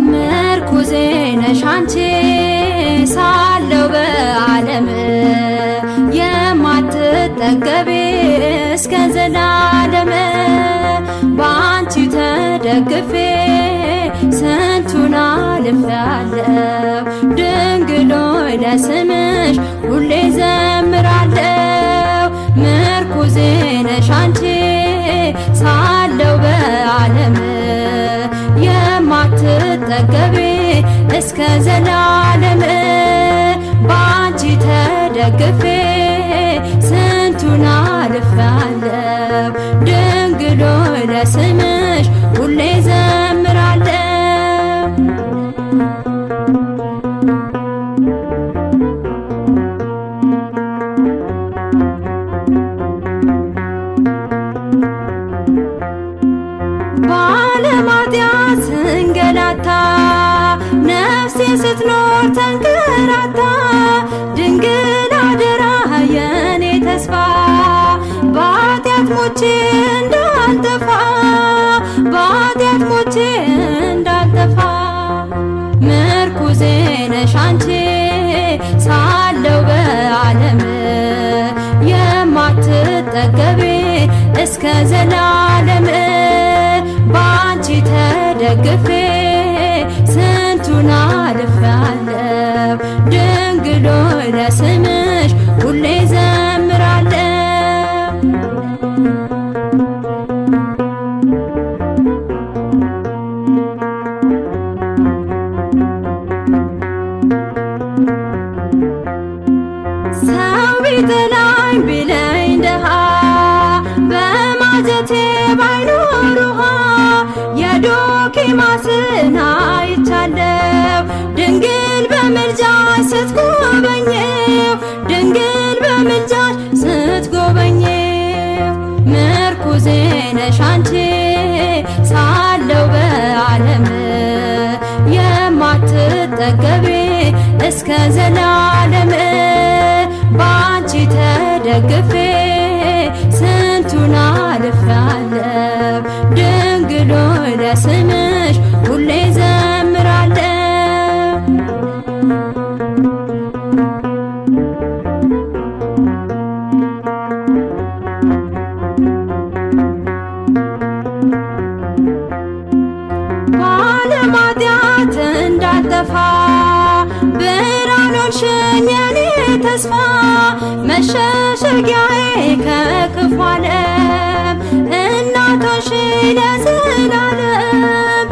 ምርኩዜ ነሽ አንቺ ሳለው በዓለም የማትጠገቢ እስከ ዘላለም በአንቺ ተደግፌ ስንቱን አልፌአለሁ። ድንግል ሆይ ለስምሽ ሁሌ ዘምራለሁ። ምርኩዜ ነሽ አንቺ ሳለው በዓለም የማትጠገቢ እስከ ዘላለም በአንቺ ተደግፌ ስንቱን አልፌአለሁ። ድንግል ሆይ ለስምሽ ሁሌ ዘምራለሁ። በዓለም ኃጢአት ስንገላታ ነፍሴ ስትኖር ተንከራታ ድንግል አደራ የኔ ተስፋ በኃጢአት ሞቼ እንዳልጠፋ በኃጢአት ሞቼ እንዳልጠፋ ምርኩዜ ነሽ አንቺ ሳለው በዓለም የማትጠገቢ እስከ ዘላለም በአንቺ ተደግፌ ስንቱን አልፌአለሁ። ድንግል ሆይ ለስምሽ ሁሌ ዘምራለሁ። ሰው ቢጠላኝ ቢለኝ ደሃ በማጀቴ ባይኖር ውሃ የዶኪማስን አይቻለሁ። ድንግል በምልጃሽ ስትጎበኘው ድንግል በምልጃሽ ስትጎበኘው ምርኩዜ ነሽ አንቺ ሳለው በዓለም የማትጠገቢ እስከ ዘላለም በአንቺ ተደግፌ ስንቱን አልፌአለሁ። ድንግል ሆይ ለስምሽ ሁሌ ዘምራለሁ። በዓለም ኃጢአት እንዳልጠፋ ብርሃን ሆንሽኝ የኔ ተስፋ መሸሸጊያዬ ከክፉ ዓለም እናት ሆንሽኝ ለዘላለም